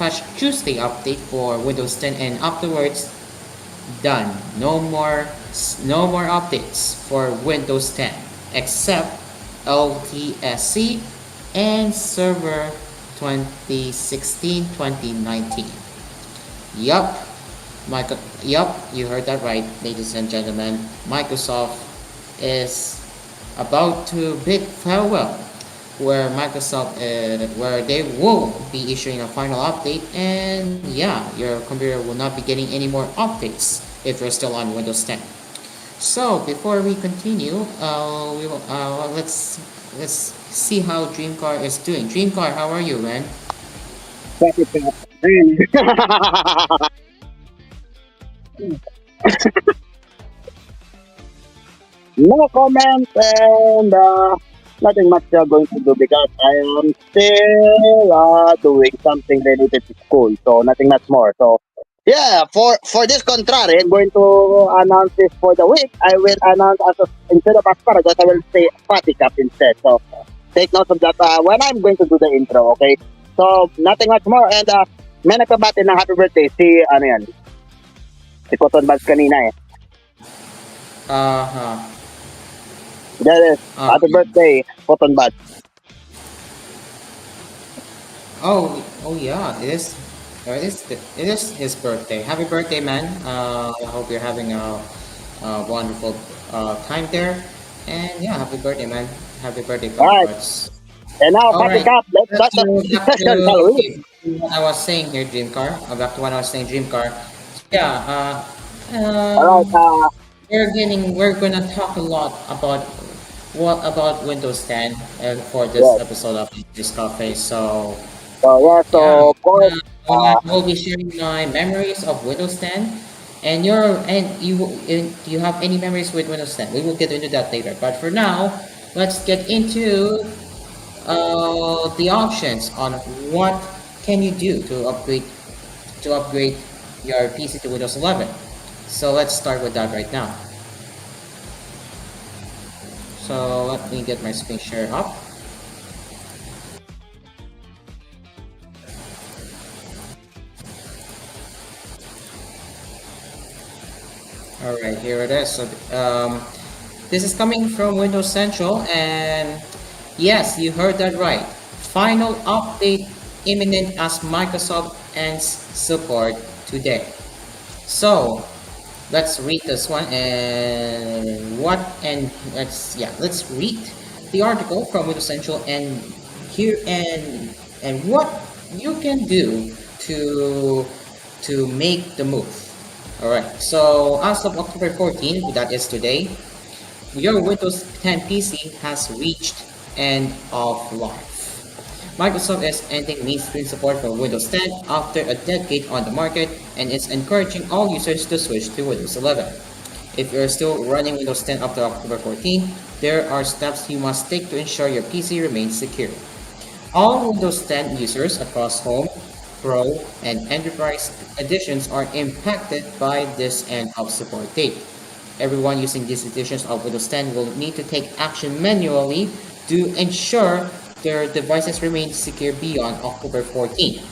Patch Tuesday update for Windows 10, and afterwards, done. No more updates for Windows 10 except LTSC and Server 2016-2019. Yup, yup, you heard that right, ladies and gentlemen. Microsoft is about to bid farewell, where they will be issuing a final update, and yeah, your computer will not be getting any more updates if you're still on Windows 10. So before we continue, let's see how Dreamcar is doing. Dreamcar, how are you, man? Copy paste. Really? No comment and nothing much going to do because I am still doing something related to school. So nothing much more. So yeah, for this contrary, I'm going to announce this for the week. I will announce instead of asparagus, I will say patty cup instead. So take note of that when I'm going to do the intro, okay? So nothing much more and may nagpabati ng happy birthday si ano yan, si Cotton Buds kanina eh. Uh-huh. Yes, happy birthday, Cotton Buds. Oh yeah, it is his birthday. Happy birthday, man. I hope you're having a wonderful time there. And yeah, happy birthday, man. Happy birthday, Alright, congrats. and now All patty right. cup, let's Back start to the back to session, shall we? okay, what I was saying here, Dream Car. Back to what I was saying, Dream Car. Yeah. Alright, We're gonna talk a lot about Windows 10 for this yes. episode of this cafe. So So yeah, yeah, so of course, I will be sharing my memories of Windows 10, and you have any memories with Windows 10? We will get into that later. But for now, let's get into the options on what can you do to upgrade your PC to Windows 11. So let's start with that right now. So let me get my screen share up. All right, here it is. So this is coming from Windows Central, and yes, you heard that right. Final update imminent as Microsoft ends support today. So let's read this one and let's read the article from Windows Central here and what you can do to make the move. All right. So as of October 14, that is today, your Windows 10 PC has reached end of life. Microsoft is ending mainstream support for Windows 10 after a decade on the market and is encouraging all users to switch to Windows 11. If you're still running Windows 10 after October 14, there are steps you must take to ensure your PC remains secure. All Windows 10 users across Home, Pro, and Enterprise editions are impacted by this end of support date. Everyone using these editions of Windows 10 will need to take action manually to ensure their devices remain secure beyond October 14.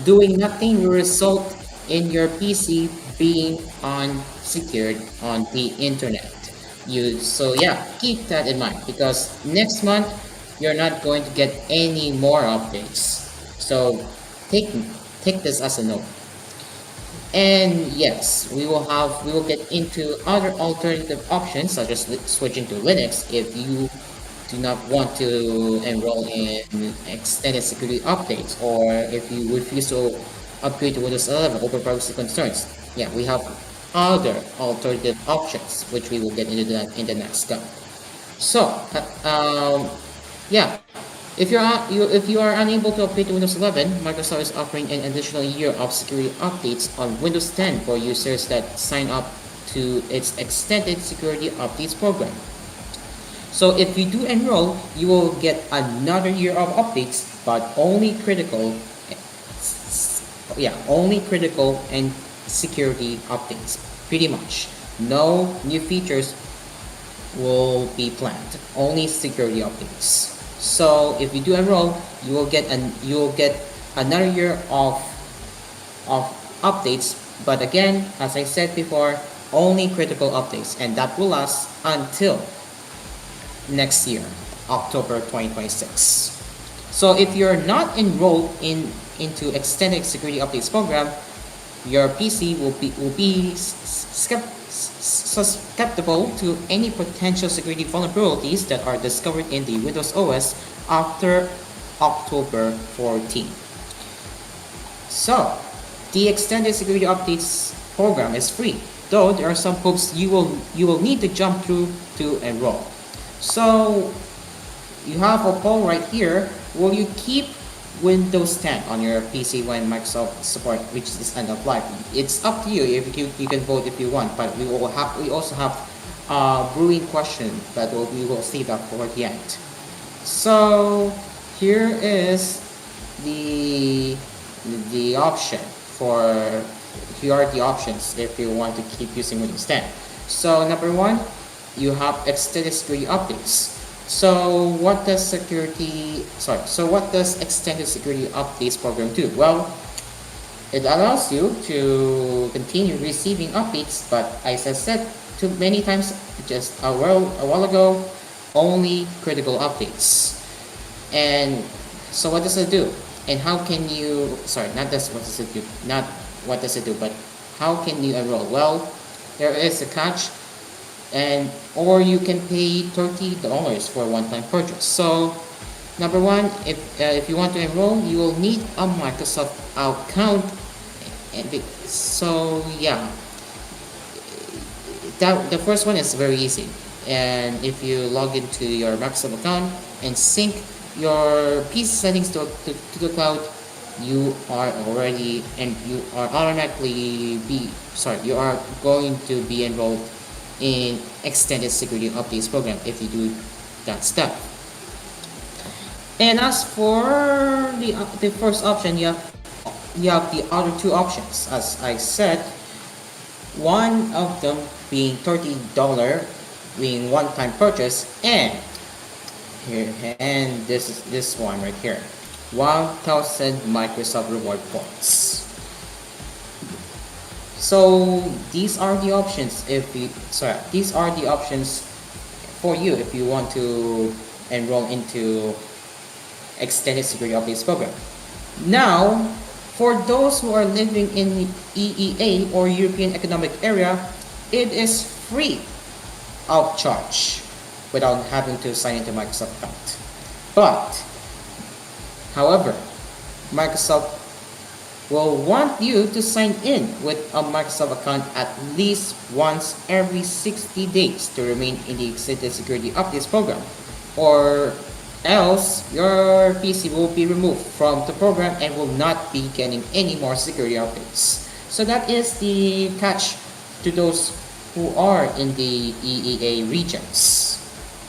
Doing nothing will result in your PC being unsecured on the internet. So yeah, keep that in mind because next month you're not going to get any more updates. So take take this as a note. And yes, we will get into other alternative options such as switching to Linux if you do not want to enroll in extended security updates or if you refuse to upgrade to Windows 11 over privacy concerns. Yeah, we have other alternative options which we will get into that in the next go. So, yeah, if you are unable to upgrade to Windows 11, Microsoft is offering an additional year of security updates on Windows 10 for users that sign up to its extended security updates program. So if you do enroll, you will get another year of updates, but only critical and security updates. Pretty much, no new features will be planned. Only security updates. So if you do enroll, you will get another year of of updates. But again, as I said before, only critical updates, and that will last until next year, October 2026. So if you're not enrolled into extended security updates program, your PC will be susceptible to any potential security vulnerabilities that are discovered in the Windows OS after October 14. So, the extended security updates program is free, though there are some hoops you will need to jump through to enroll. So, you have a poll right here. Will you keep Windows 10 on your PC when Microsoft support reaches its end of life? It's up to you. If you can vote if you want, but we also have a brewing question that we will save that for the end. So here is the the option for here are the options if you want to keep using Windows 10. So number one, you have extended security updates. So what does extended security updates program do? Well, it allows you to continue receiving updates, but as I said too many times just a while ago, only critical updates. And so what does it do? And how can you sorry, not this what does it do? Not what does it do, but how can you enroll? Well, there is a catch, and or you can pay $30 for a one-time purchase. So number one, if you want to enroll, you will need a Microsoft account. So yeah, that the first one is very easy. And if you log into your Microsoft account and sync your PC settings to the cloud, you are already and you are automatically be sorry you are going to be enrolled in extended security updates program if you do that step. And as for the first option, you have the other two options. As I said, one of them being $30 being one-time purchase, and this is this one right here, 1,000 Microsoft reward points. So these are the options these are the options for you if you want to enroll into extended security updates program. Now, for those who are living in EEA or European Economic Area, it is free of charge without having to sign into Microsoft account. But, however, Microsoft will want you to sign in with a Microsoft account at least once every 60 days to remain in the extended security updates program, or else your PC will be removed from the program and will not be getting any more security updates. So that is the catch to those who are in the EEA regions.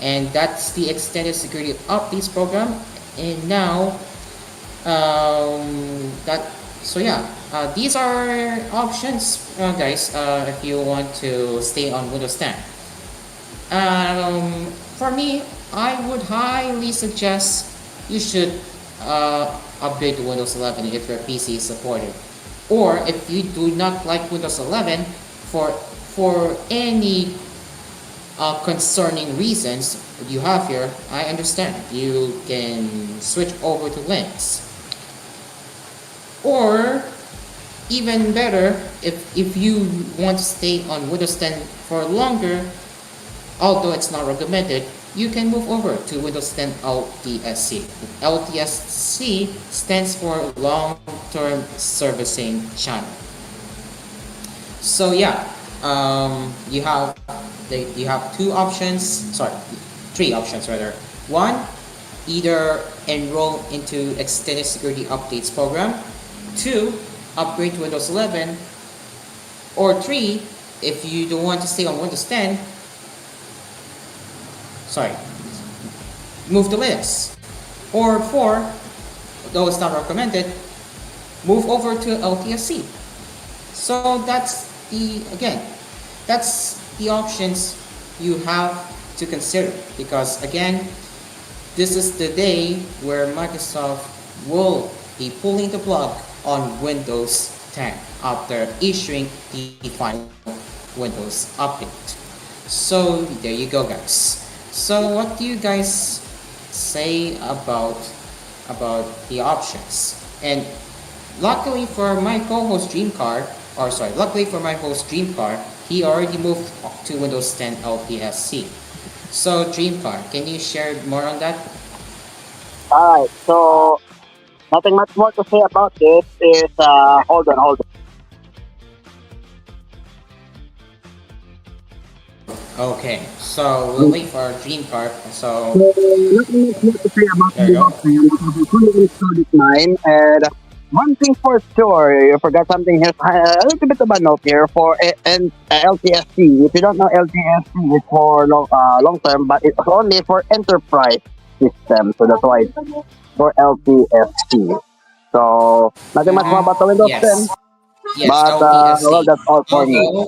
And that's the extended security updates program. And now, these are options, guys, if you want to stay on Windows 10. For me, I would highly suggest you should upgrade to Windows 11 if your PC is supported. Or if you do not like Windows 11 for any concerning reasons that you have here, I understand. You can switch over to Linux. Or even better, if you want to stay on Windows 10 for longer, although it's not recommended, you can move over to Windows 10 LTSC. LTSC stands for Long-Term Servicing Channel. So yeah, you have three options rather. One, either enroll into extended security updates program. Two, upgrade to Windows 11. Or three, if you don't want to stay on Windows 10, move to Linux. Or four, though it's not recommended, move over to LTSC. So that's the options you have to consider, because again, this is the day where Microsoft will be pulling the plug on Windows 10 after issuing the final Windows update. So there you go, guys. So what do you guys say about the options? And luckily for my co-host Dreamcar, or sorry, luckily for my host Dreamcar, he already moved to Windows 10 LTSC. So Dreamcar, can you share more on that? Alright, so nothing much more to say about this is, hold on. Okay, so we'll wait for our Dreamcar. So Nothing much more to say about there the you go. option because I fully installed it mine. And one thing for sure, you forgot something here. A little bit of a note here for LTSC. If you don't know, LTSC is for long term, but it's only for enterprise system. So that's why it's for LTSC. So nothing much more about the Windows 10. Yes. Yes, But well, LTSC. that's all for me.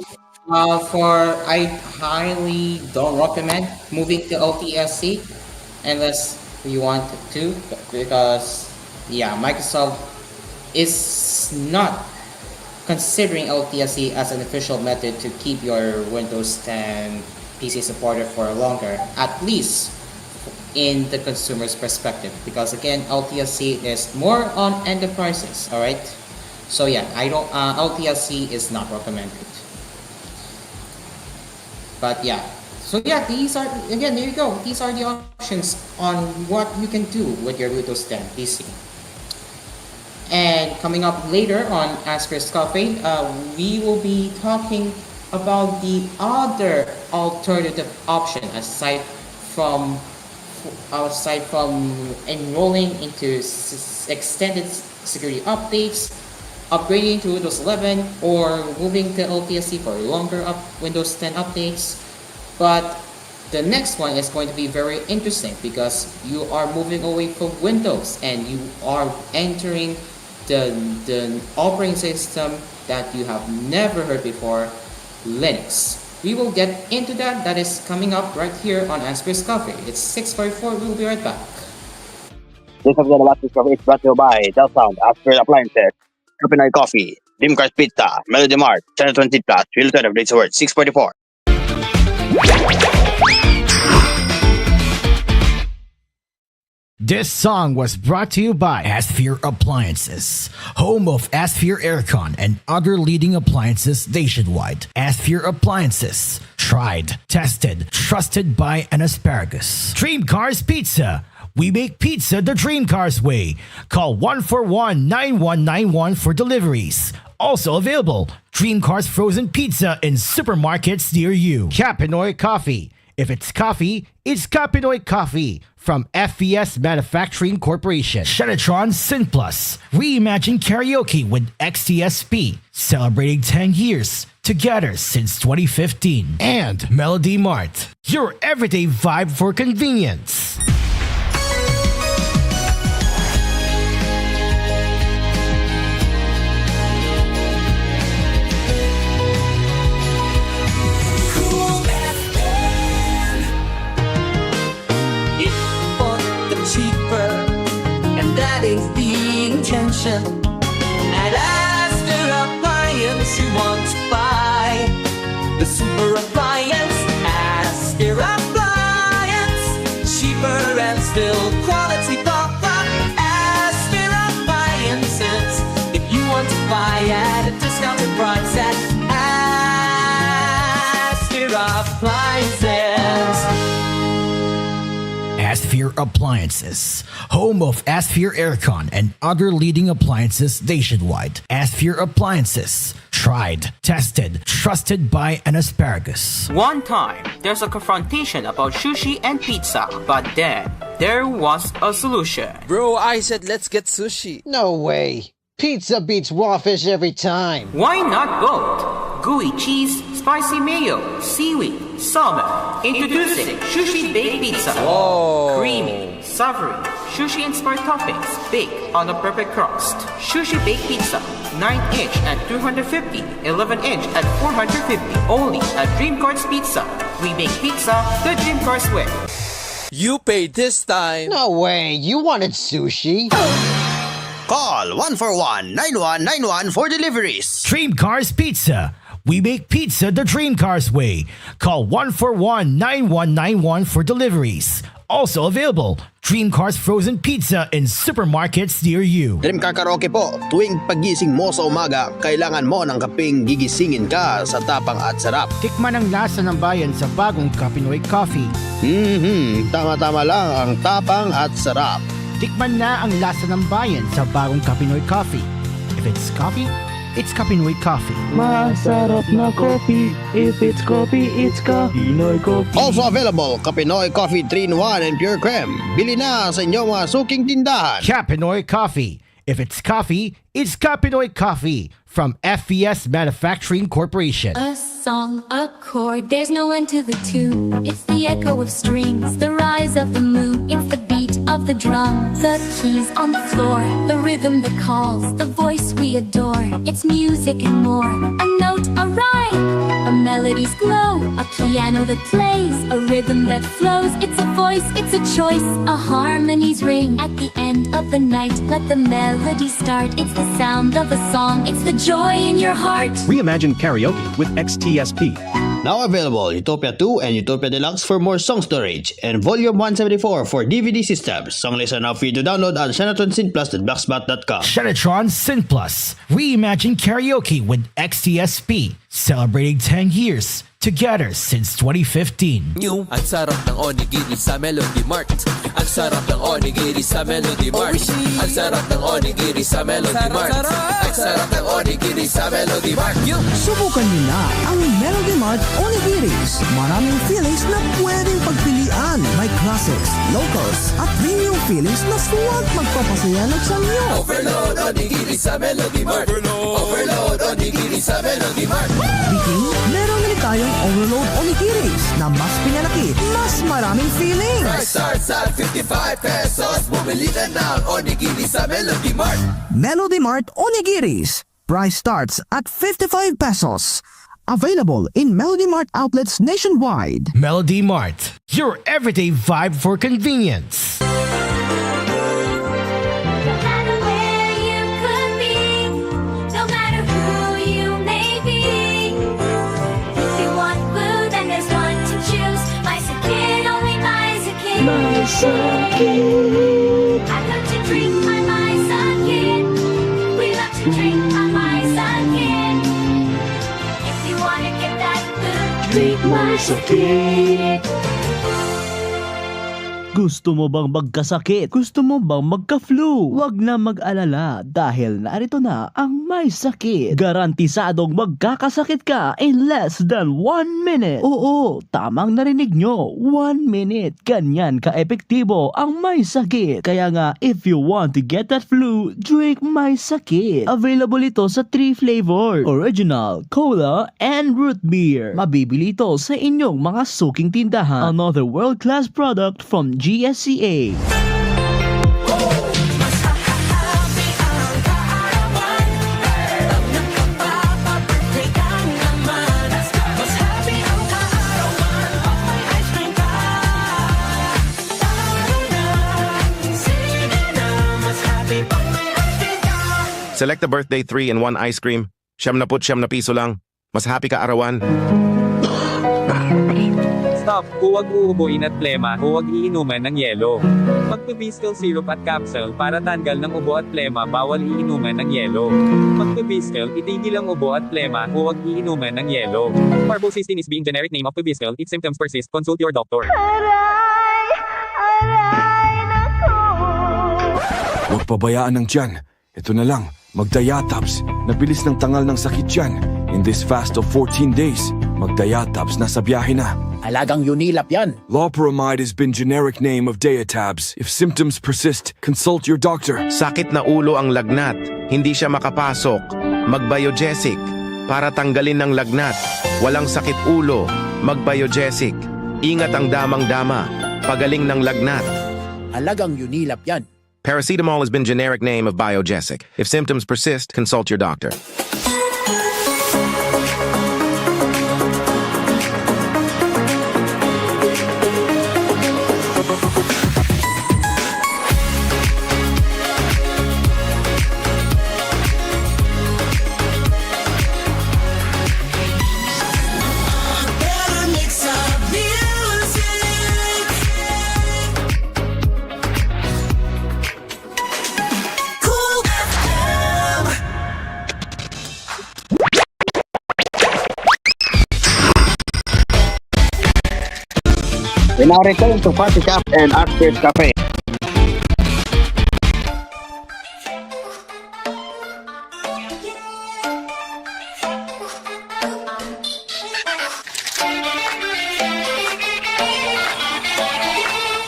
Although, I highly don't recommend moving to LTSC unless you want to, because yeah, Microsoft is not considering LTSC as an official method to keep your Windows 10 PC supported for longer, at least in the consumer's perspective. Because again, LTSC is more on enterprises. All right. So yeah, I don't. LTSC is not recommended. But yeah, so yeah, these are again. There you go. These are the options on what you can do with your Windows 10 PC. And coming up later on Asper's Cafe, we will be talking about the other alternative option aside from enrolling into extended security updates, upgrading to Windows 11, or moving to LTSC for longer Windows 10 updates. But the next one is going to be very interesting because you are moving away from Windows and you are entering the operating system that you have never heard before, Linux. We will get into that. That is coming up right here on Asper's Coffee. It's 6:44. We will be right back. This episode of Asphere Coffee is brought to you by Del Sound, Asphere Appliances, Copenhagen Coffee, Dreamcast Pizza, Melody Mart, Channel 20 Plus, Real Time Updates Award, 644. This song was brought to you by Asphere Appliances, home of Asphere Aircon and other leading appliances nationwide. Asphere Appliances, tried, tested, trusted by an asparagus. Dream Cars Pizza. We make pizza the Dream Cars way. Call 141-9191 for deliveries. Also available, Dream Cars Frozen Pizza in supermarkets near you. Capinoy Coffee. If it's coffee, it's Capinoy Coffee from FES Manufacturing Corporation. Shenatron Synplus. Reimagine karaoke with XTSP. Celebrating 10 years together since 2015. And Melody Mart. Your everyday vibe for convenience. Cheaper, and that is the intention. At Asphere Appliance, you want to buy the super appliance. Asphere Appliance, cheaper and still quality pop-up. Asphere Appliances, if you want to buy at a discounted price at Asphere Appliances. Asphere Appliances, home of Asphere Aircon and other leading appliances nationwide. Asphere Appliances, tried, tested, trusted by an asparagus. One time, there's a confrontation about sushi and pizza, but then there was a solution. Bro, I said let's get sushi. No way. Pizza beats raw fish every time. Why not both? Gooey cheese, spicy mayo, seaweed, salmon. Introducing Sushi Baked Pizza. Whoa. Creamy, savory, sushi-inspired toppings baked on a perfect crust. Sushi Baked Pizza, 9-inch at 250, 11-inch at 450. Only at Dream Cars Pizza. We make pizza the Dream Cars way. You paid this time. No way. You wanted sushi. Call 141-9191 for deliveries. Dream Cars Pizza. We make pizza the Dream Cars way. Call 141-9191 for deliveries. Also available, Dream Cars Frozen Pizza in supermarkets near you. Dream Car Karaoke po, tuwing pagising mo sa umaga, kailangan mo ng kapeng gigisingin ka sa tapang at sarap. Tikman ang lasa ng bayan sa bagong Kapinoy Coffee. Tama-tama lang ang tapang at sarap. Tikman na ang lasa ng bayan sa bagong Kapinoy Coffee. If it's coffee, it's Kapinoy Coffee. Masarap na coffee. If it's coffee, it's Kapinoy Coffee. Also available, Kapinoy Coffee 3-in-1 and Pure Creme. Bili na sa inyong mga suking tindahan. Kapinoy Coffee. If it's coffee, it's Kapinoy Coffee from FES Manufacturing Corporation. A song, a chord, there's no end to the tune. It's the echo of strings, the rise of the moon. It's the beat of the drum, the keys on the floor, the rhythm that calls, the voice we adore. It's music and more, a note, a rhyme, a melody's glow, a piano that plays, a rhythm that flows. It's a voice, it's a choice, a harmony's ring. At the end of the night, let the melody start. It's the sound of a song, it's the joy in your heart. Reimagine karaoke with XTSP. Now available, Utopia 2 and Utopia Deluxe for more song storage, and Volume 174 for DVD systems. Song lists are now free to download on ShenatronSynPlus.blogspot.com. Shenatron Sin Plus. Reimagine karaoke with XTSP. Celebrating 10 years together since 2015. New, ang sarap ng onigiri sa Melody Mart. Ang sarap ng onigiri sa Melody Mart. Ang sarap ng onigiri sa Melody Mart. Ang sarap ng onigiri sa Melody Mart. Subukan niyo na ang Melody Mart Onigiris. Maraming fillings na pwedeng pagpilian. May classics, locals, at premium fillings na suwag magpapasaya ng samyo. Overload onigiri sa Melody Mart. Overload onigiri sa Melody Mart. Biking, meron din tayong Overload Onigiris na mas pinalaki, mas maraming fillings. Price starts at 55 pesos. Bumili ka ng onigiri sa Melody Mart. Melody Mart Onigiris. Price starts at 55 pesos. Available in Melody Mart outlets nationwide. Melody Mart, your everyday vibe for convenience. Sakit. I love to drink my sakit. We love to drink my sakit. If you wanna get that good, drink my sakit. Gusto mo bang magkasakit? Gusto mo bang magka-flu? Huwag na mag-alala dahil narito na ang may sakit. Garantisadong magkakasakit ka in less than 1 minute. Oo, tamang narinig nyo, 1 minute. Ganyan ka-epektibo ang may sakit. Kaya nga, if you want to get that flu, drink my sakit. Available ito sa 3 flavor: original, cola, and root beer. Mabibili ito sa inyong mga suking tindahan. Another world-class product from GSCA. Select the birthday 3-in-1 ice cream. Siyam na piso lang. Mas happy ka arawan. Stop, huwag uubuin at plema, huwag iinuman ng yelo. Magpibiskel syrup at capsule para tanggal ng ubo at plema, bawal iinuman ng yelo. Magpibiskel, itigil ang ubo at plema, huwag iinuman ng yelo. Parbocysteine is being generic name of Pibiskel. If symptoms persist, consult your doctor. Huwag pabayaan ng tiyan. Ito na lang, Magdiatabs. Nabilis ng tangal ng sakit yan. In this fast of 14 days, Magdiatabs nasa biyahe na. Alagang Unilap yan. Loperamide has been generic name of Diatabs. If symptoms persist, consult your doctor. Sakit na ulo ang lagnat. Hindi siya makapasok. Magbiogesic. Para tanggalin ng lagnat. Walang sakit ulo. Magbiogesic. Ingat ang damang-dama. Pagaling ng lagnat. Alagang Unilap yan. Paracetamol has been generic name of Biogesic. If symptoms persist, consult your doctor. We now return to Coffee Cup and Asphere's Cafe.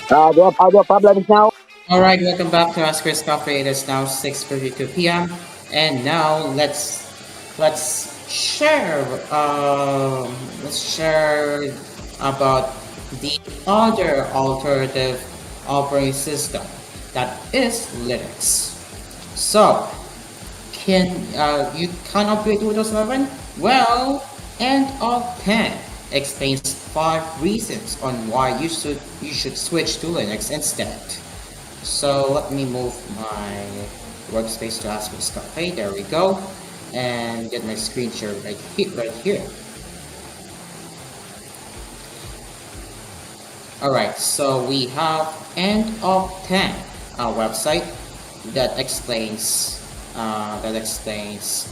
Do you have audio problems now? All right, welcome back to Asphere's Cafe. It is now 6:52 p.m. And now let's share let's share about the other alternative operating system that is Linux. So, you can upgrade to Windows 11? Well, end of 10 explains 5 reasons on why you should switch to Linux instead. So let me move my workspace to Asphere's Cafe. There we go, and get my screen share right here. Right here. All right. So we have end of 10 website that explains that explains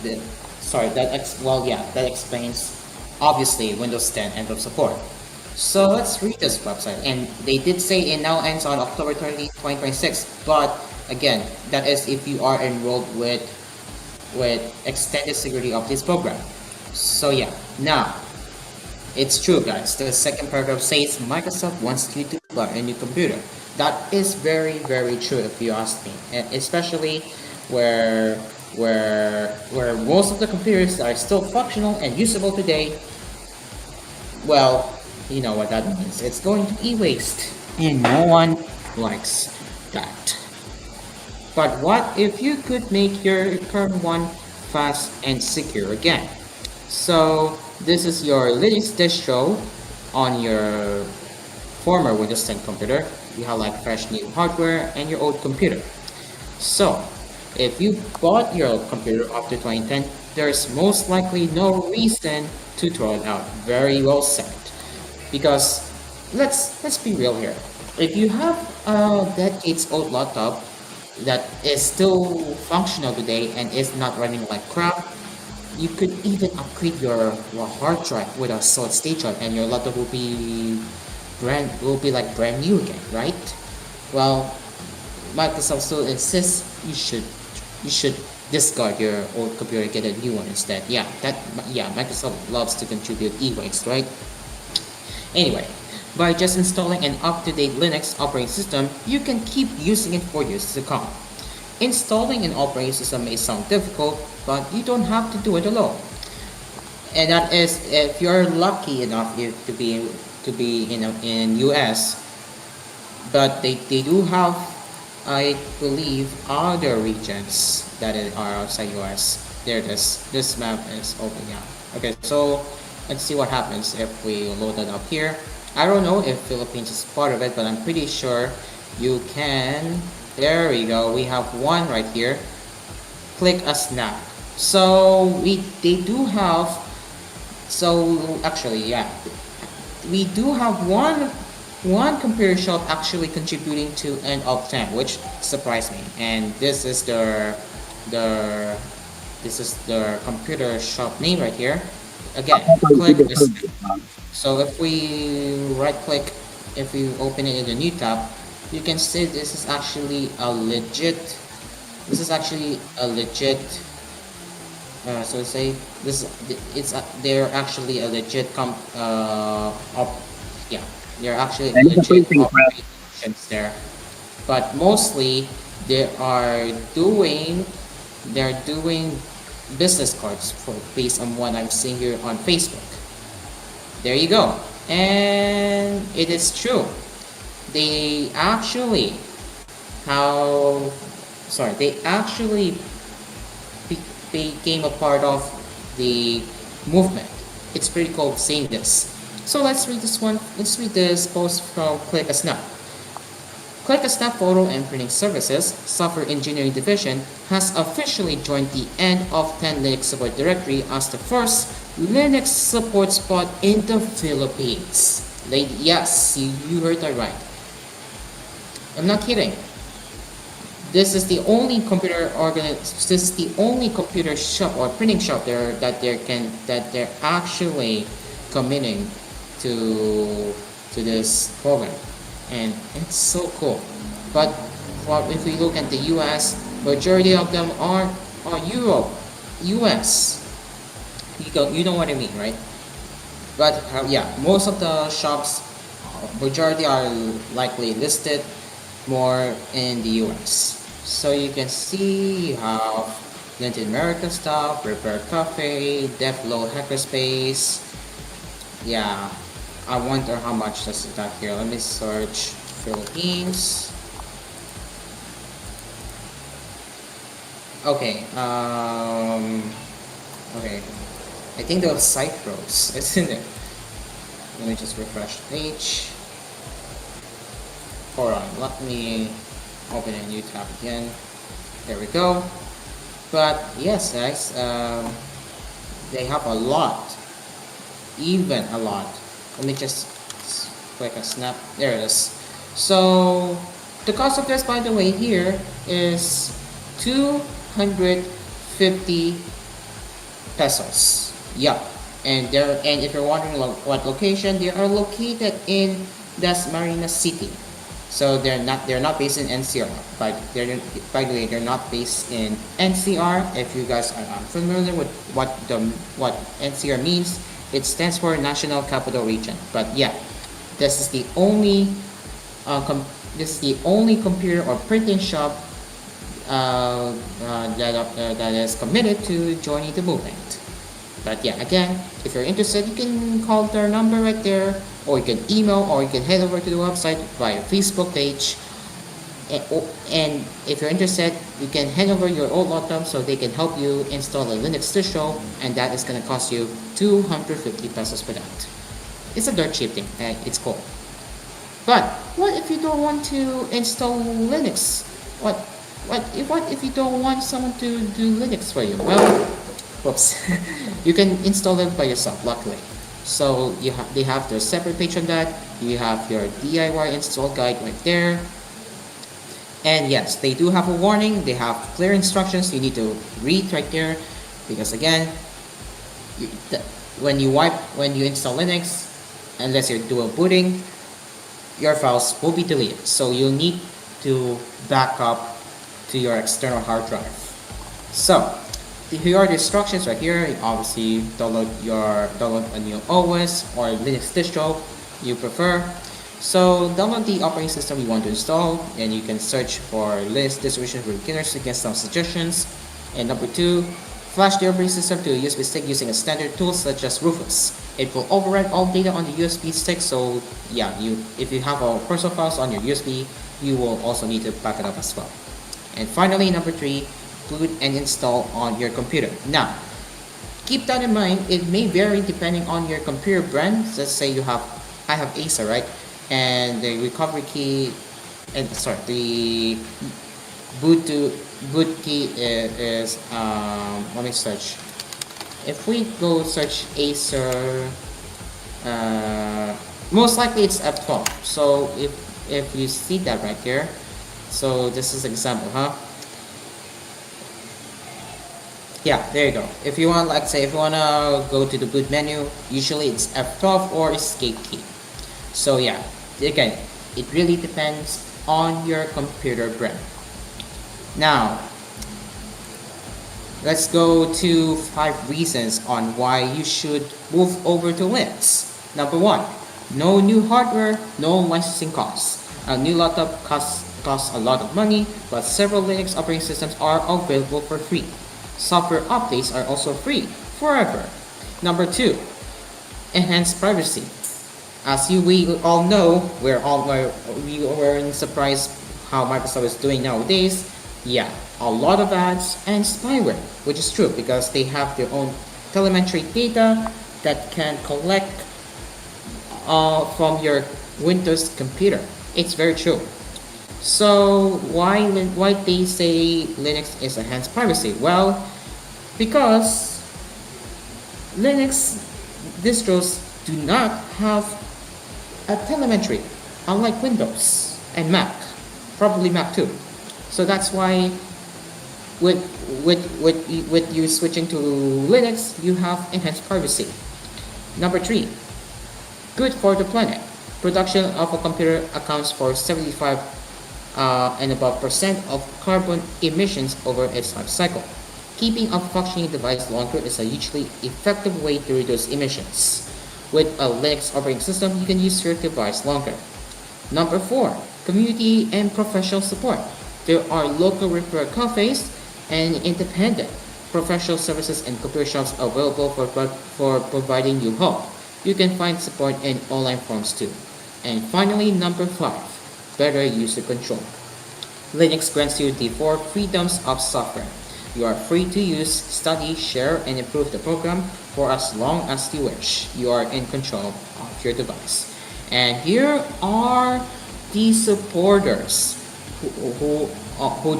the, sorry that ex well yeah that explains obviously Windows 10 end of support. So let's read this website, and they did say it now ends on October 30, 2026, but again, that is if you are enrolled with extended security of this program. So yeah, now it's true, guys. The second paragraph says Microsoft wants you to buy a new computer. That is very, very true if you ask me, and especially where where most of the computers are still functional and usable today. Well, you know what that means. It's going to e-waste, and no one likes that. But what if you could make your current one fast and secure again? So this is your latest distro on your former Windows 10 computer. You have like fresh new hardware and your old computer. So if you bought your computer after 2010, there's most likely no reason to throw it out. Very well said. Because let's be real here. If you have a decades old laptop that is still functional today and is not running like crap, you could even upgrade your hard drive with a solid state drive, and your laptop will be like brand new again, right? Well, Microsoft still insists you should discard your old computer and get a new one instead. Microsoft loves to contribute e-waste, right? Anyway, by just installing an up-to-date Linux operating system, you can keep using it for years to come. Installing an operating system may sound difficult, but you don't have to do it alone. And that is if you're lucky enough to be in US, but they do have, I believe, other regions that are outside US. There it is. This map is open. Yeah. Okay, so let's see what happens if we load it up here. I don't know if Philippines is part of it, but I'm pretty sure you can. There we go. We have one right here. Click a snap. So they do have. So actually, yeah, we do have one computer shop actually contributing to end of 10, which surprised me. And this is the computer shop name right here. Again, click this. So if we right click, if we open it in the new tab, you can see this is actually a legit. So say this they're actually a legit they're actually legit operations there. But mostly they're doing business cards based on what I'm seeing here on Facebook. There you go. And it is true. They actually became a part of the movement. It's pretty cool seeing this. So let's read this one. Let's read this post from Click a Snap. Click a Snap Photo and Printing Services Software Engineering Division has officially joined the end of 10 Linux support directory as the first Linux support spot in the Philippines. Yes, you heard that right. I'm not kidding. This is the only computer shop or printing shop there that they're actually committing to this program, and it's so cool. But if we look at the US, majority of them are Europe, US. You know what I mean, right? But yeah, most of the shops, majority are likely listed more in the US. So you can see you have Latin American stuff, Repair Cafe, Deflo Hackerspace. Yeah, I wonder how much does it got here. Let me search Philippines. Okay, okay. I think the site froze, isn't it? Let me just refresh the page. Hold on, let me open a new tab again. There we go. But yes, guys, they have a lot, even a lot. Let me just click a snap. There it is. So the cost of this, by the way, here is 250 pesos. Yeah, and if you're wondering what location, they are located in Dasmariñas City. So they're not based in NCR. But by the way, they're not based in NCR. If you guys are unfamiliar with what NCR means, it stands for National Capital Region. But yeah, this is the only computer or printing shop that is committed to joining the movement. But yeah, again, if you're interested, you can call their number right there, or you can email, or you can head over to the website via Facebook page. And if you're interested, you can hand over your old laptop so they can help you install a Linux distro, and that is going to cost you 250 pesos for that. It's a dirt cheap thing, and it's cool. But what if you don't want to install Linux? What if you don't want someone to do Linux for you? Well, whoops, you can install it by yourself, luckily. So they have their separate page on that. You have your DIY install guide right there. And yes, they do have a warning. They have clear instructions you need to read right there, because again, when you install Linux, unless you're dual booting, your files will be deleted. So you'll need to back up to your external hard drive. So here are the instructions right here. Obviously, download a new OS or Linux distro you prefer. So download the operating system you want to install, and you can search for Linux distribution for beginners to get some suggestions. And number 2, flash the operating system to a USB stick using a standard tool such as Rufus. It will overwrite all data on the USB stick. So yeah, if you have all personal files on your USB, you will also need to back it up as well. And finally, number 3, boot and install on your computer. Now, keep that in mind. It may vary depending on your computer brand. Let's say I have Acer, right? And the recovery key, the boot key is let me search. If we go search Acer, most likely it's F12. So if you see that right here, so this is example, huh? Yeah, there you go. If you want, if you wanna go to the boot menu, usually it's F12 or escape key. So yeah, again, it really depends on your computer brand. Now, let's go to 5 reasons on why you should move over to Linux. Number 1, no new hardware, no licensing costs. A new laptop costs a lot of money, but several Linux operating systems are available for free. Software updates are also free forever. Number 2, enhanced privacy. As we all know, we were surprised how Microsoft is doing nowadays. Yeah, a lot of ads and spyware, which is true because they have their own telemetry data that can collect from your Windows computer. It's very true. So why they say Linux is enhanced privacy? Well, because Linux distros do not have a telemetry, unlike Windows and Mac, probably Mac too. So that's why with you switching to Linux, you have enhanced privacy. Number 3, good for the planet. Production of a computer accounts for 75 and above percent of carbon emissions over its life cycle. Keeping a functioning device longer is a hugely effective way to reduce emissions. With a Linux operating system, you can use your device longer. Number 4, community and professional support. There are local repair cafes and independent professional services and computer shops available for providing you help. You can find support in online forums too. And finally, number 5, better user control. Linux grants you the 4 freedoms of software. You are free to use, study, share, and improve the program for as long as you wish. You are in control of your device. And here are the supporters who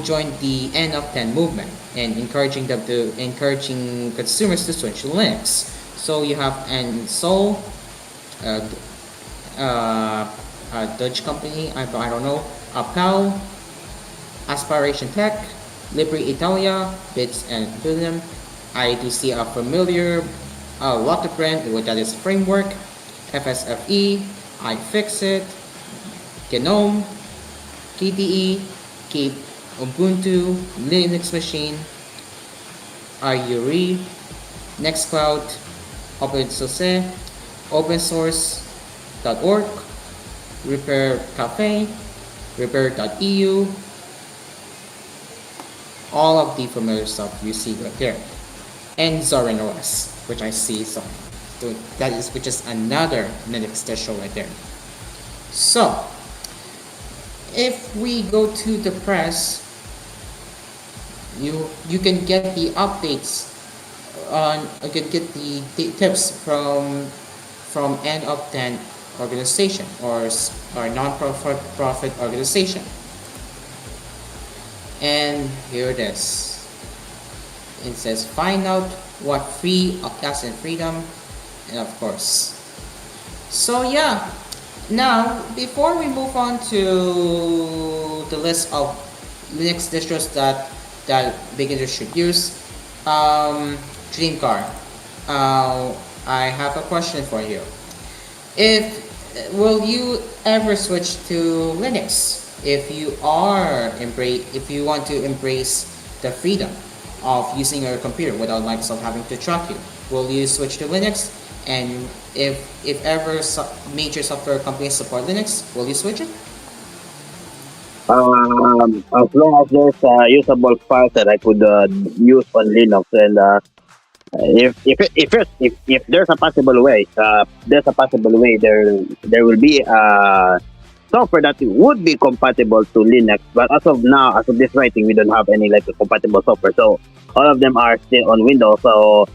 joined the N of 10 movement and encouraging consumers to switch to Linux. So you have Sol, a Dutch company, I don't know, Apple, Aspiration Tech, Libri Italia, Bits and Billion. I do see a familiar Lotte brand, that is Framework, FSFE, iFixit, Genome, KDE, Keep, Ubuntu, Linux Machine, Ayuri, Nextcloud, OpenSUSE, OpenSource.org, Repair Cafe, Repair.eu, all of the familiar stuff you see right there, and Zorin OS, which I see some. So which is another Linux distro right there. So if we go to the press, you can get the updates on, you can get the tips from N of 10 organization or non-profit organization. And here it is. It says find out what free as in freedom, and of course. So yeah, now before we move on to the list of Linux distros that beginners should use, Dreamcar, I have a question for you. Will you ever switch to Linux if you want to embrace the freedom of using your computer without Microsoft having to track you? Will you switch to Linux? And if ever major software companies support Linux, will you switch it? As long as there's usable files that I could use on Linux, and if there's a possible way, there will be software that would be compatible to Linux. But as of now, as of this writing, we don't have any like compatible software. So all of them are still on Windows. So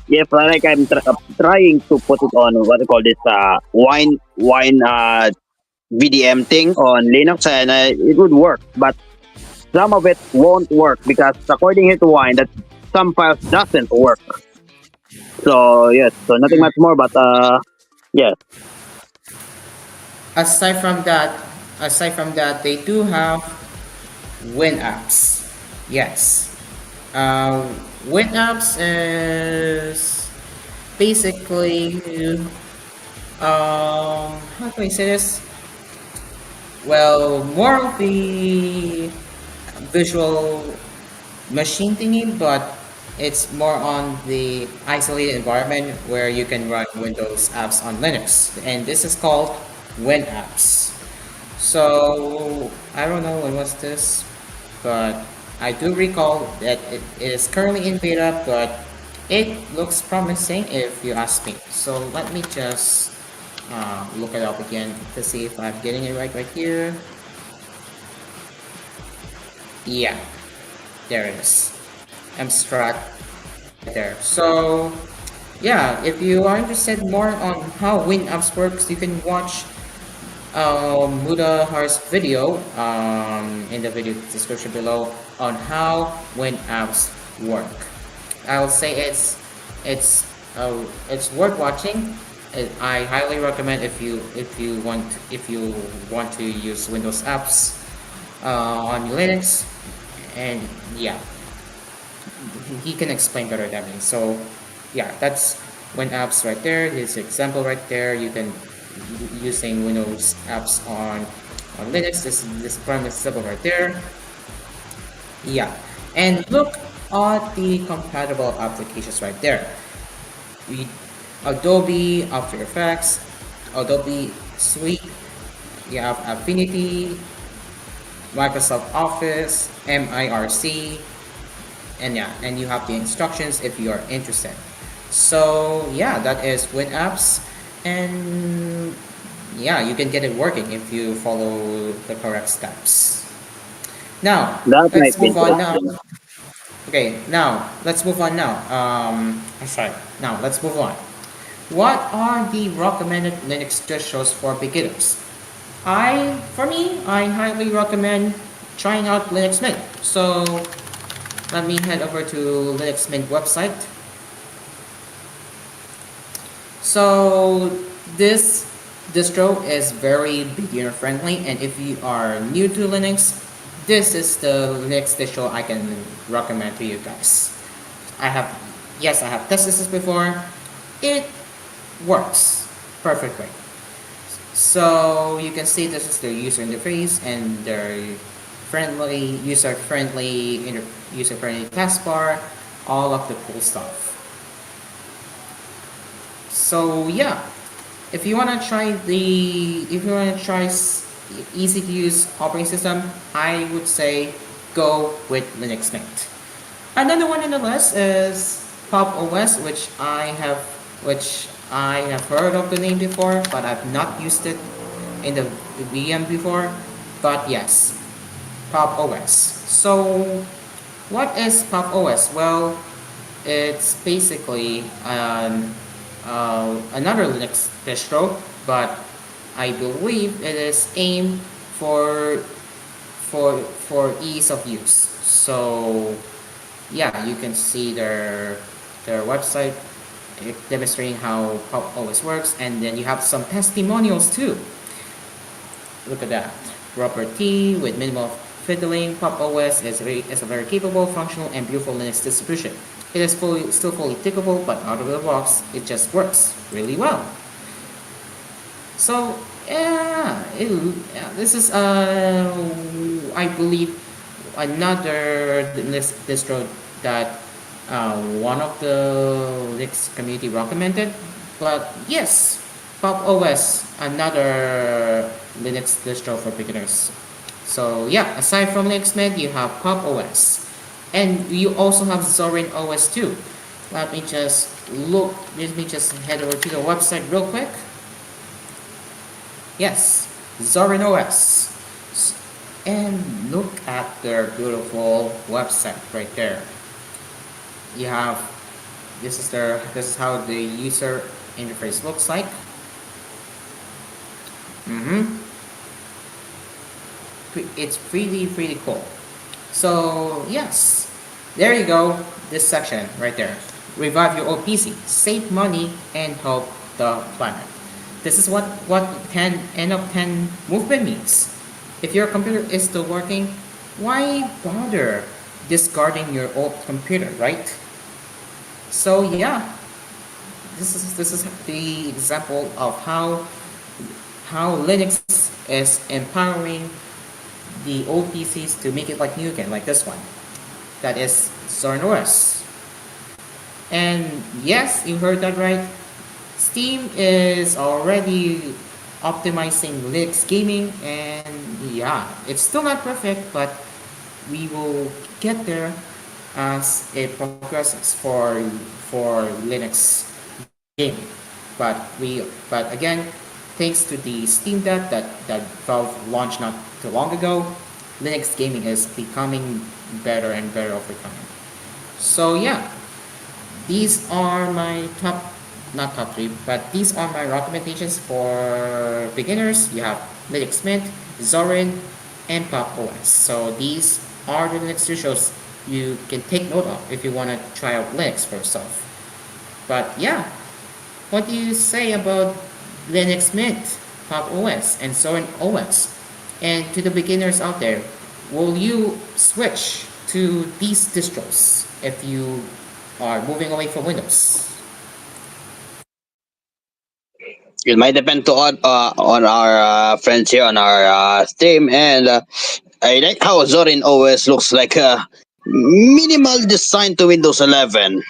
if like I'm trying to put it on what they call this wine VDM thing on Linux, and it would work, but some of it won't work because according to Wine, that some files doesn't work. So yes, so nothing much more, but yes. Aside from that, they do have WinApps. Yes, WinApps is basically how can I say this? Well, more of the visual machine thingy, but it's more on the isolated environment where you can run Windows apps on Linux, and this is called WinApps. So I don't know when was this, but I do recall that it is currently in beta, but it looks promising if you ask me. So let me just look it up again to see if I'm getting it right here. Yeah, there it is. Abstract there. So yeah, if you are interested more on how WinApps works, you can watch Mudahar's video in the video description below on how WinApps work. I'll say it's worth watching. I highly recommend if you want to use Windows apps on Linux, and yeah, he can explain better than me. So yeah, that's WinApps right there. His example right there. You can using Windows apps on Linux. This prime example right there. Yeah, and look at the compatible applications right there. We, Adobe After Effects, Adobe Suite, you have Affinity, Microsoft Office, MIRC, and yeah, and you have the instructions if you are interested. So yeah, that is WinApps, and yeah, you can get it working if you follow the correct steps. Now, That might let's be move on now. interesting. Okay, now let's move on now. I'm sorry. Now let's move on. What are the recommended Linux distros for beginners? For me, I highly recommend trying out Linux Mint. So let me head over to Linux Mint website. So this distro is very beginner friendly, and if you are new to Linux, this is the Linux distro I can recommend to you guys. I have, yes, I have tested this before. It works perfectly. So you can see this is their user interface and their friendly, user-friendly taskbar, all of the cool stuff. So yeah, if you wanna try easy to use operating system, I would say go with Linux Mint. Another one in the list is Pop OS, which I have heard of the name before, but I've not used it in the VM before. But yes, Pop OS. So what is Pop OS? Well, it's basically another Linux distro, but I believe it is aimed for ease of use. So yeah, you can see their website demonstrating how Pop OS works, and then you have some testimonials too. Look at that. Robert T with minimal fiddling. Pop OS is a very capable, functional, and beautiful Linux distribution. It is still fully tickable, but out of the box, it just works really well. So this is I believe another Linux distro that one of the Linux community recommended. But yes, Pop OS, another Linux distro for beginners. So yeah, aside from Linux Mint, you have Pop OS, and you also have Zorin OS too. Let me just head over to the website real quick. Yes, Zorin OS. And look at their beautiful website right there. You have this is how the user interface looks like. It's pretty cool. So yes, there you go. This section right there. Revive your old PC, save money, and help the planet. This is what 10 N of 10 movement means. If your computer is still working, why bother discarding your old computer, right? So yeah, this is the example of how Linux is empowering the old PCs to make it like new again, like this one. That is Zorin OS. And yes, you heard that right. Steam is already optimizing Linux gaming, and yeah, it's still not perfect, but we will get there as it progresses for Linux gaming. But again, thanks to the Steam Deck that Valve launched not too long ago, Linux gaming is becoming better and better over time. So yeah, these are my not top three, but these are my recommendations for beginners. You have Linux Mint, Zorin, and Pop OS. So these are the Linux distros you can take note of if you want to try out Linux for yourself. But yeah, what do you say about Linux Mint, Pop OS, and Zorin OS? And to the beginners out there, will you switch to these distros if you are moving away from Windows? It might depend on our friends here on our stream, and I like how Zorin OS looks like a minimal design to Windows 11.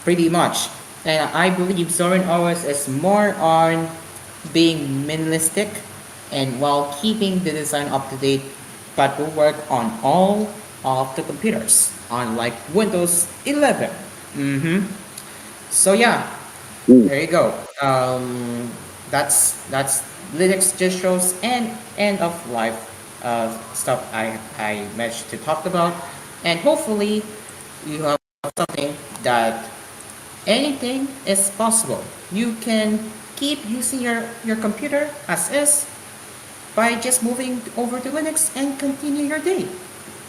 Pretty much. And I believe Zorin OS is more on being minimalistic and while keeping the design up to date, but will work on all of the computers, unlike Windows 11. So yeah, there you go. That's Linux distros and end of life stuff I managed to talk about, and hopefully you have something that anything is possible. You can keep using your computer as is by just moving over to Linux and continue your day.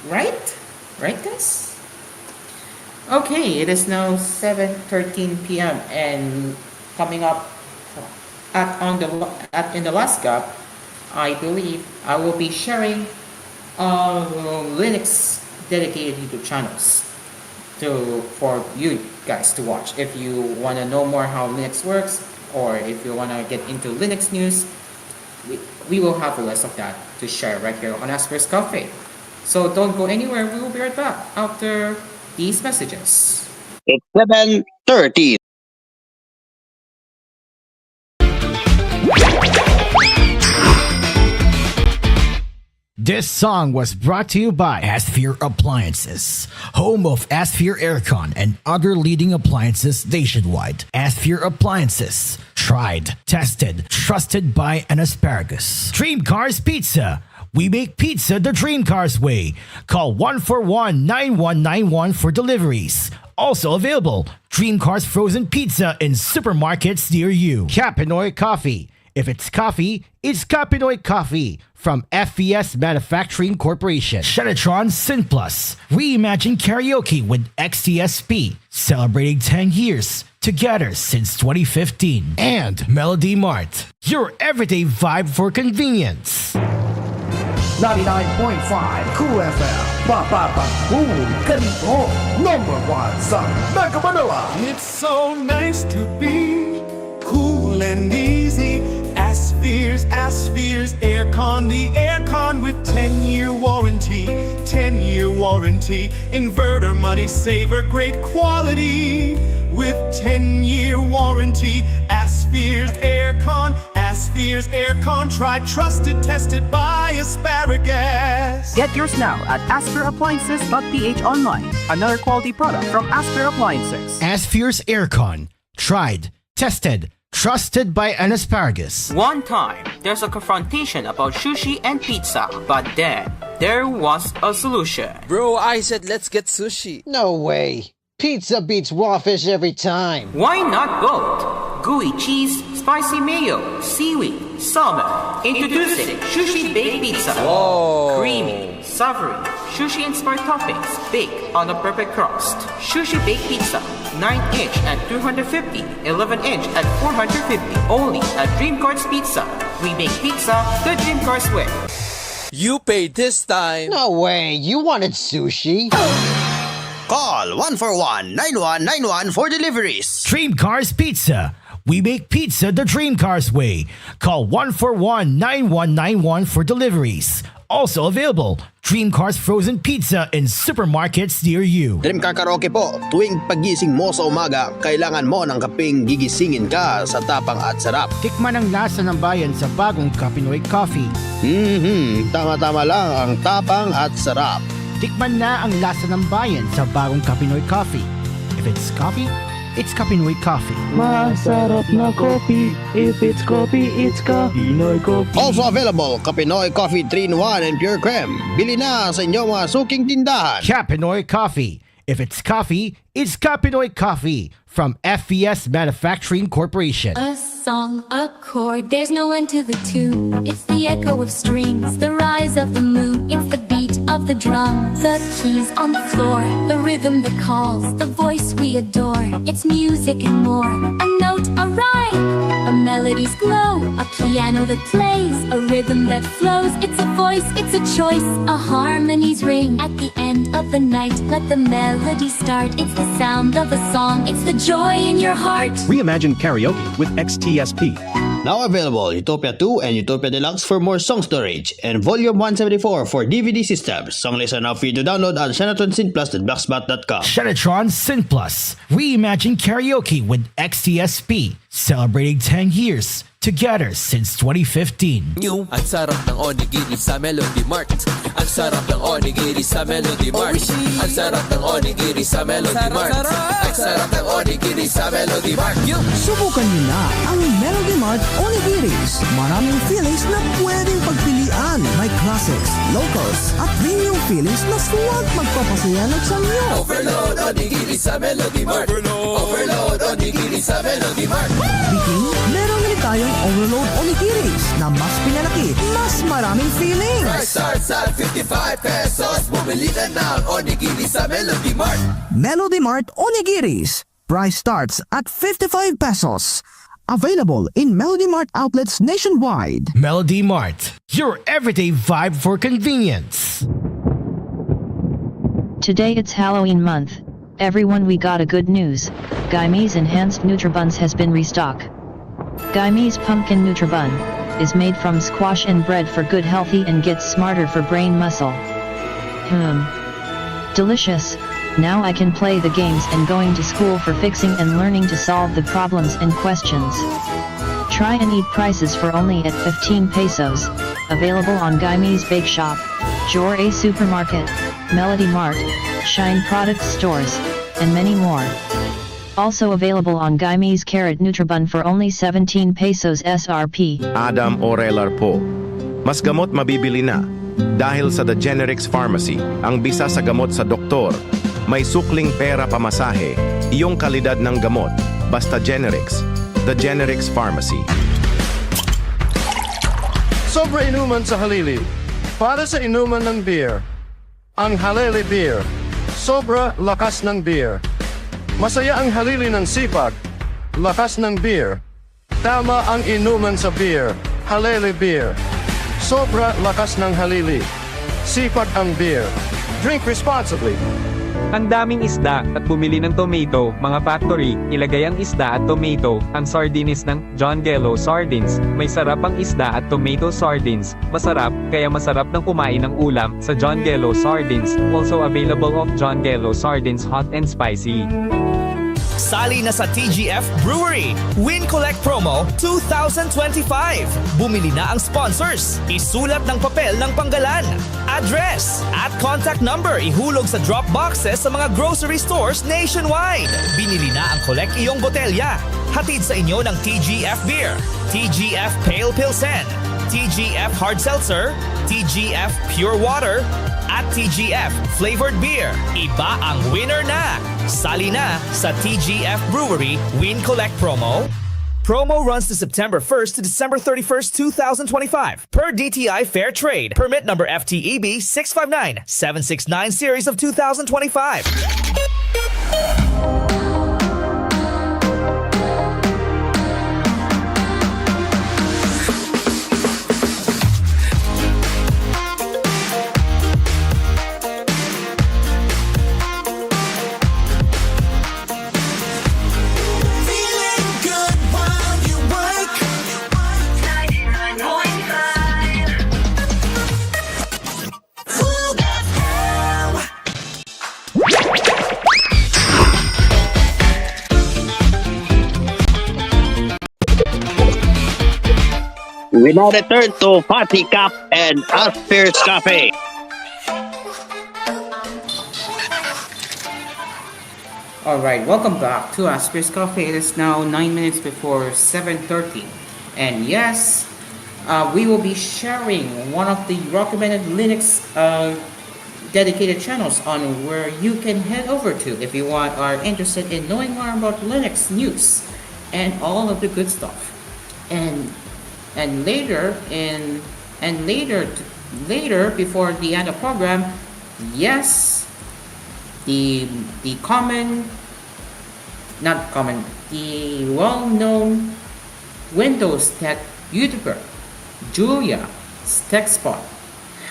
Right? Right, guys? Okay, it is now 7:13 p.m. and coming up in the last gap, I believe I will be sharing Linux dedicated YouTube channels for you guys to watch. If you want to know more how Linux works, or if you want to get into Linux news, we will have a list of that to share right here on Asphere's Cafe. So don't go anywhere. We will be right back after these messages. It's 7:30. This song was brought to you by Asphere Appliances, home of Asphere Aircon and other leading appliances nationwide. Asphere Appliances, tried, tested, trusted by an asparagus. Dream Cars Pizza. We make pizza the Dream Cars way. Call 141-9191 for deliveries. Also available, Dream Cars Frozen Pizza in supermarkets near you. Capinoy Coffee. If it's coffee, it's Capinoy Coffee from FVS Manufacturing Corporation. Shenatron Synplus. Reimagine karaoke with XTSP. Celebrating 10 years together since 2015. And Melody Mart. Your everyday vibe for convenience. 99.5 Cool FM. Ba ba ba boom. Ganito. Number one sa Mega Manila. It's so nice to be cool and easy. Asphere's aircon, the aircon with 10-year warranty. 10-year warranty. Inverter, money saver, great quality. With 10-year warranty. Asphere's aircon, tried, trusted, tested by asparagus. Get yours now at asphereappliances.ph online. Another quality product from Asphere Appliances. Asphere's Aircon. Tried, tested, trusted by an asparagus. One time, there's a confrontation about sushi and pizza, but then there was a solution. Bro, I said let's get sushi. No way. Pizza beats raw fish every time. Why not both? Gooey cheese, spicy mayo, seaweed, salmon. Introducing Sushi Baked Pizza. Whoa. Creamy, savory, sushi-inspired toppings baked on a perfect crust. Sushi Baked Pizza. 9-inch at 250, 11-inch at 450. Only at Dream Cars Pizza. We make pizza the Dream Cars way. You paid this time. No way. You wanted sushi. Call 141-9191 for deliveries. Dream Cars Pizza. We make pizza the Dream Cars way. Call 141-9191 for deliveries. Also available, Dream Cars Frozen Pizza in supermarkets near you. Dream Car Karaoke po, tuwing pagising mo sa umaga, kailangan mo ng kapeng gigisingin ka sa tapang at sarap. Tikman ang lasa ng bayan sa bagong Capinoy Coffee. Tama-tama lang ang tapang at sarap. Tikman na ang lasa ng bayan sa bagong Capinoy Coffee. If it's coffee, it's Capinoy Coffee. Masarap na coffee. If it's coffee, it's Capinoy Coffee. Also available, Capinoy Coffee 3-in-1 and Pure Creme. Bili na sa inyong mga suking tindahan. Capinoy Coffee. If it's coffee, it's Capinoy Coffee from FVS Manufacturing Corporation. A song, a chord, there's no end to the tune. It's the echo of strings, the rise of the moon. It's the beat of of the drum. The keys on the floor, the rhythm that calls, the voice we adore. It's music and more, a note, a rhyme, a melody's glow, a piano that plays, a rhythm that flows. It's a voice, it's a choice, a harmony's ring. At the end of the night, let the melody start. It's the sound of a song, it's the joy in your heart. Reimagine karaoke with XTSP. Now available Utopia 2 and Utopia Deluxe for more song storage and Volume 174 for DVD systems. Song list are now free to download on ShenatronSynPlus.blogspot.com. Shenatron Synth Plus. Reimagine karaoke with XTSP. Celebrating 10 years together since 2015. Ang sarap ng onigiri sa Melody Mart. Ang sarap ng onigiri sa Melody Mart. Ang sarap ng onigiri sa Melody Mart. Ang sarap ng onigiri sa Melody Mart. Subukan niyo na ang Melody Mart Onigiris. Maraming feelings na pwedeng pagpilian. May classics, locals, at premium feelings na suwag magpapasaya ng samyo. Overload onigiri sa Melody Mart. Overload onigiri sa Melody Mart. Biking, meron ulit tayong Overload Onigiris na mas pinalaki, mas maraming feelings. Price starts at 55 pesos. Bumili ka ng onigiri sa Melody Mart. Melody Mart Onigiris. Price starts at 55 pesos. Available in Melody Mart outlets nationwide. Melody Mart, your everyday vibe for convenience. Today it's Halloween month. Everyone, we got a good news. Guyme's Enhanced Nutribuns has been restocked. Guyme's Pumpkin Nutribun is made from squash and bread for good healthy and gets smarter for brain muscle. Delicious. Now I can play the games and going to school for fixing and learning to solve the problems and questions. Try and eat prices for only at 15 pesos. Available on Guyme's Bake Shop, Jor A Supermarket, Melody Mart, Shine Product Stores, and many more. Also available on Guyme's Carrot Nutribun for only 17 pesos SRP. Adam Orelar po. Mas gamot mabibili na. Dahil sa The Generics Pharmacy, ang bisa sa gamot sa doktor, may sukling pera pamasahe, iyong kalidad ng gamot, basta Generics. The Generics Pharmacy. Sobra inuman sa halili. Para sa inuman ng beer. Ang Halili Beer. Sobra lakas ng beer. Masaya ang halili ng sipag. Lakas ng beer. Tama ang inuman sa beer. Halili Beer. Sobra lakas ng halili. Sipag ang beer. Drink responsibly. Ang daming isda at bumili ng tomato, mga factory, ilagay ang isda at tomato, ang sardines ng John Gallo Sardines. May sarap ang isda at tomato sardines, masarap, kaya masarap ng kumain ng ulam sa John Gallo Sardines. Also available of John Gallo Sardines hot and spicy. Sali na sa TGF Brewery Win Collect Promo 2025. Bumili na ang sponsors. Isulat ng papel ng panggalan, address, at contact number ihulog sa drop boxes sa mga grocery stores nationwide. Binili na ang collect iyong botelya. Hatid sa inyo ng TGF Beer, TGF Pale Pilsen, TGF Hard Seltzer, TGF Pure Water, at TGF Flavored Beer. Iba ang winner na! Sali na sa TGF Brewery Win Collect Promo. Promo runs to September 1st to December 31st, 2025. Per DTI Fair Trade. Permit number FTEB 659-769 series of 2025. We now return to Party Cup and Asphere Cafe. Alright, welcome back to Asphere's Cafe. It is now 9 minutes before 7:30. And yes, we will be sharing one of the recommended Linux dedicated channels on where you can head over to if you are interested in knowing more about Linux news and all of the good stuff. And later before the end of the program, yes, the the common, not common, the well-known Windows Tech YouTuber Julia TechSpot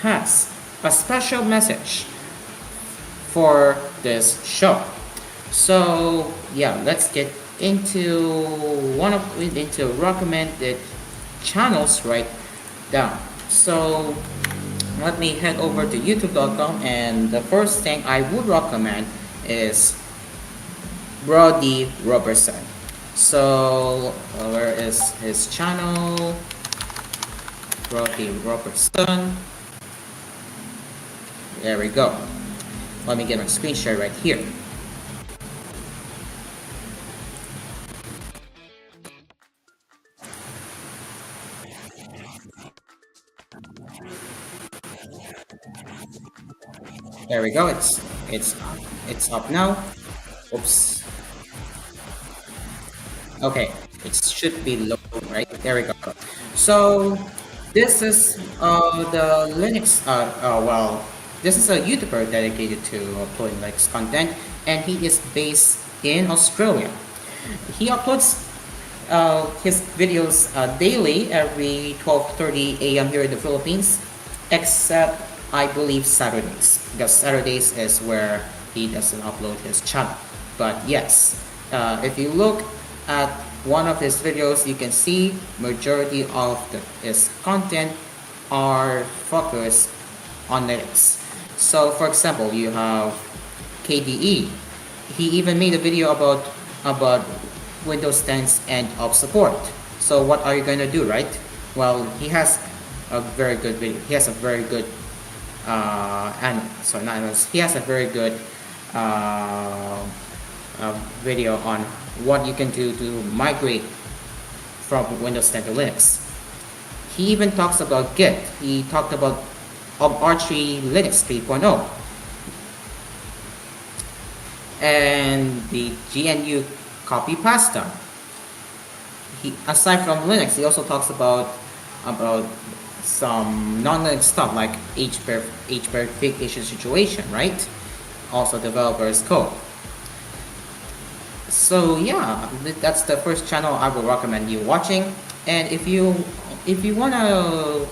has a special message for this show. So yeah, let's get into into recommended channels right down. So let me head over to youtube.com, and the first thing I would recommend is Brody Robertson. So where is his channel? Brody Robertson. There we go. Let me get my screen share right here. There we go. It's up now. Oops. Okay, it should be low, right? There we go. So this is the Linux. Well, this is a YouTuber dedicated to uploading Linux content, and he is based in Australia. He uploads his videos daily, every 12:30 a.m. here in the Philippines, except I believe Saturdays, because Saturdays is where he doesn't upload his channel. But yes, if you look at one of his videos, you can see majority of his content are focused on Linux. So for example, you have KDE. He even made a video about Windows 10's end of support. So what are you going to do, right? Well, he has a very good video. He has a very good he has a very good video on what you can do to migrate from Windows 10 to Linux. He even talks about Git. He talked about Arch Linux 3.0 and the GNU copy pasta. Aside from Linux, he also talks about some non-Linux stuff like age verification situation, right? Also developers code. So yeah, that's the first channel I would recommend you watching. And if you wanna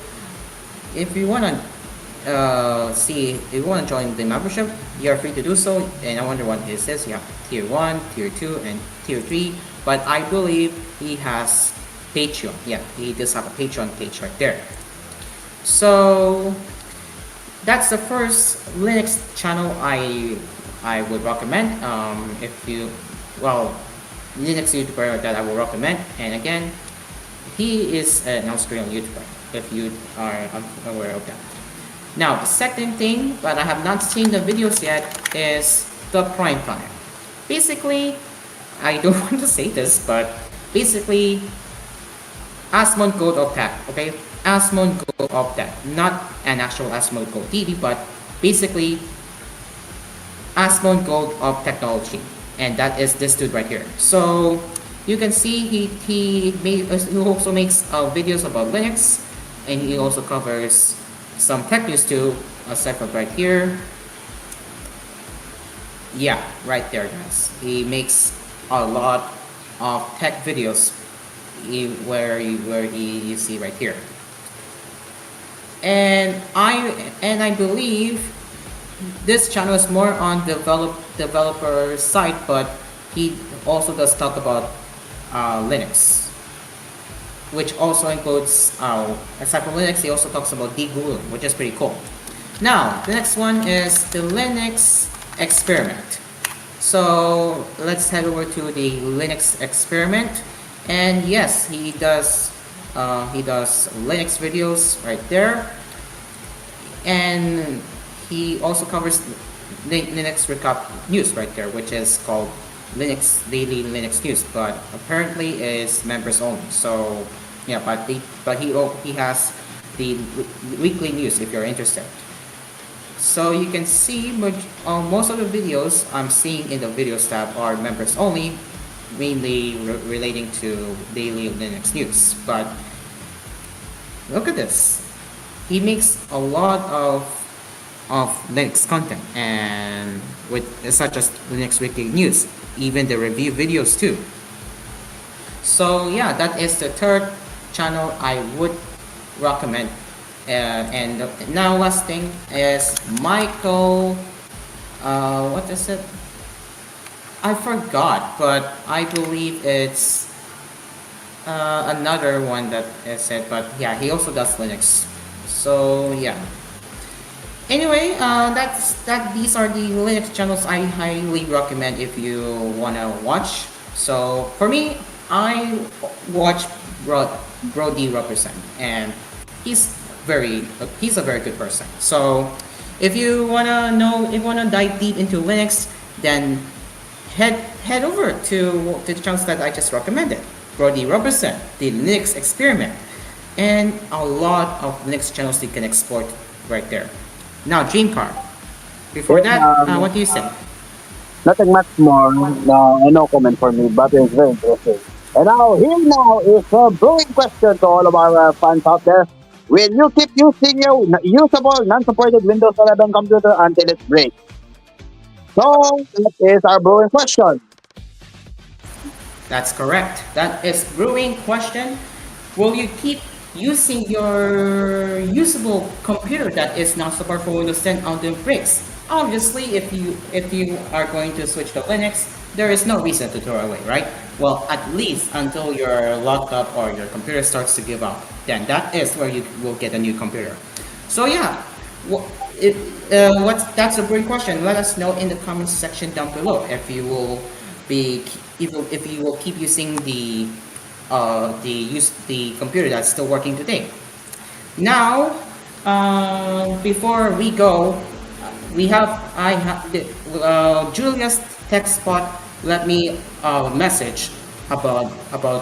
join the membership, you're free to do so. And I wonder what it says. You have tier 1, tier 2, and tier 3. But I believe he has Patreon. Yeah, he does have a Patreon page right there. So that's the first Linux channel I would recommend. Linux YouTuber that I will recommend. And again, he is an Australian YouTuber, if you are aware of that. Now, the second thing, but I have not seen the videos yet, is the Prime Planner. Basically, I don't want to say this, but basically, Asmon Gold of Tech, okay? Asmon Gold of Tech, not an actual Asmon Gold TV, but basically, Asmon Gold of Technology. And that is this dude right here. So, you can see he also makes videos about Linux, and he also covers some tech news too, aside from right here. Yeah, right there, guys. He makes a lot of tech videos where you see right here. And I believe this channel is more on developer side, but he also does talk about Linux, which also includes, aside from Linux, he also talks about degooling, which is pretty cool. Now, the next one is the Linux Experiment. So let's head over to the Linux Experiment, and yes, he does Linux videos right there, and he also covers Linux Recap News right there, which is called Linux Daily Linux News, but apparently is members only. So yeah, but he has the weekly news if you're interested. So you can see most of the videos I'm seeing in the videos tab are members only, mainly relating to daily Linux news. But look at this, he makes a lot of of Linux content, and with such as Linux weekly news, even the review videos too. So yeah, that is the third channel I would recommend. And now last thing is Michael. What is it? I forgot, but I believe it's another one that is it. But yeah, he also does Linux. So yeah. Anyway, these are the Linux channels I highly recommend if you wanna watch. So for me, I watch Brody Represent, and he's he's a very good person. So if you wanna dive deep into Linux, then head over to the channels that I just recommended. Brody Represent, the Linux Experiment, and a lot of Linux channels you can export right there. Now, Dreamcar. Before that, what do you say? Nothing much more. No comment for me, but it's very interesting. And now is a brewing question to all of our fans out there. Will you keep using your usable, non-supported Windows 11 computer until it breaks? So, that is our brewing question. That's correct. That is brewing question. Will you keep using your usable computer that is not support for Windows 10 until it breaks? Obviously, if you are going to switch to Linux, there is no reason to throw away, right? Well, at least until your laptop or your computer starts to give up, then that is where you will get a new computer. So yeah, that's a great question. Let us know in the comments section down below if you will keep using the computer that's still working today. Now, before we go, Julia's tech spot let me message about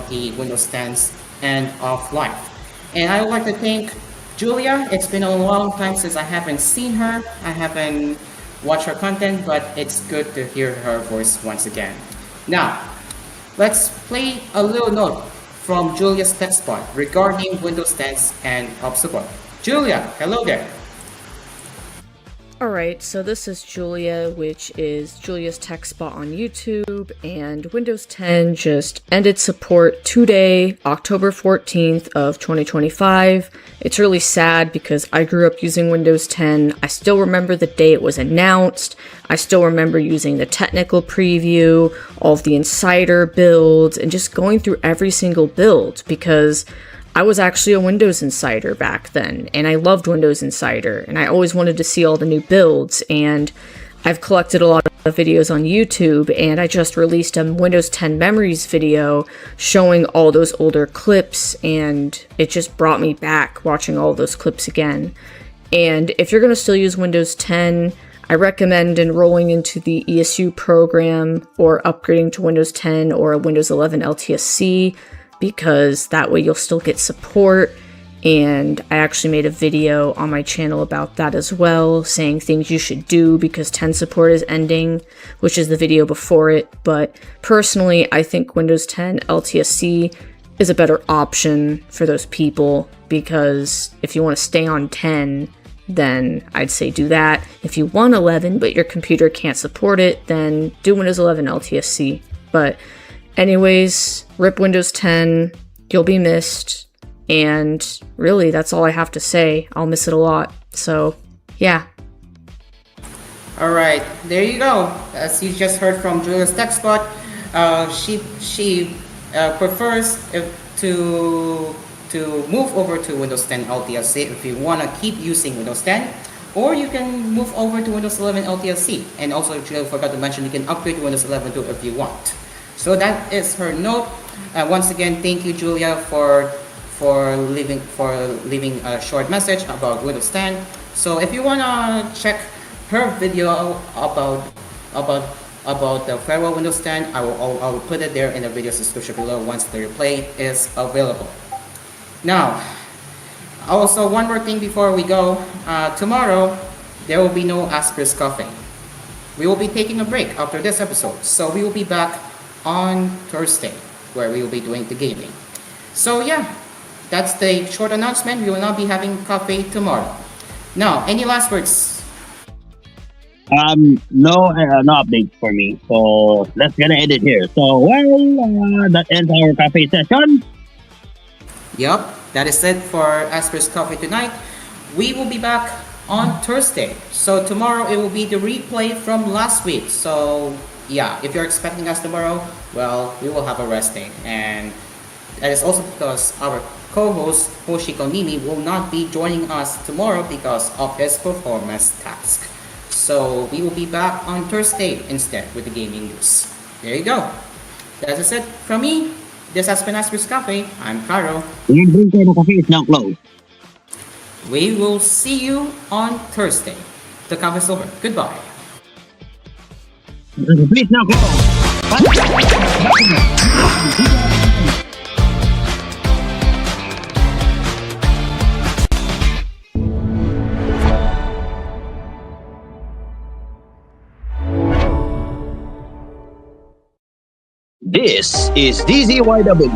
the Windows 10s end of life, and I would like to thank Julia. It's been a long time since I haven't seen her. I haven't watched her content, but it's good to hear her voice once again. Now, let's play a little note from Julia's tech spot regarding Windows 10's end of support. Julia, hello there. Alright, so this is Julia, which is Julia's Tech Spot on YouTube, and Windows 10 just ended support today, October 14th of 2025. It's really sad because I grew up using Windows 10. I still remember the day it was announced. I still remember using the technical preview, all of the insider builds, and just going through every single build because I was actually a Windows Insider back then, and I loved Windows Insider, and I always wanted to see all the new builds, and I've collected a lot of videos on YouTube, and I just released a Windows 10 Memories video showing all those older clips, and it just brought me back watching all those clips again. And if you're going to still use Windows 10, I recommend enrolling into the ESU program or upgrading to Windows 10 or a Windows 11 LTSC, because that way you'll still get support, and I actually made a video on my channel about that as well, saying things you should do because 10 support is ending, which is the video before it. But personally, I think Windows 10 LTSC is a better option for those people, because if you want to stay on 10, then I'd say do that. If you want 11 but your computer can't support it, then do Windows 11 LTSC. But anyways, rip Windows 10, you'll be missed, and really that's all I have to say. I'll miss it a lot, so yeah. Alright, there you go. As you just heard from Julia's Tech Spot, she prefers to move over to Windows 10 LTSC if you want to keep using Windows 10, or you can move over to Windows 11 LTSC. And also, Julia forgot to mention, you can upgrade to Windows 11 too if you want. So that is her note. Once again, thank you, Julia, for leaving a short message about Windows 10. So if you wanna check her video about the farewell Windows 10, I will put it there in the video description below once the replay is available. Now, also one more thing before we go. Tomorrow there will be no Asphere's Coffee. We will be taking a break after this episode, so we will be back on Thursday, where we will be doing the gaming. So yeah, that's the short announcement. We will not be having coffee tomorrow. Now, any last words No updates for me. So let's gonna end it here. So that ends our cafe session. Yup, that is it for Asper's Coffee tonight. We will be back on Thursday. So tomorrow it will be the replay from last week. So yeah, if you're expecting us tomorrow, well, we will have a rest day. And that is also because our co-host Hoshiko Nimi will not be joining us tomorrow because of his performance task. So we will be back on Thursday instead with the gaming news. There you go. That's it from me. This has been Asper's Cafe. I'm Caro. The cafe is now closed. We will see you on Thursday. The cafe is over. Goodbye. The cafe is now closed. This is DZYW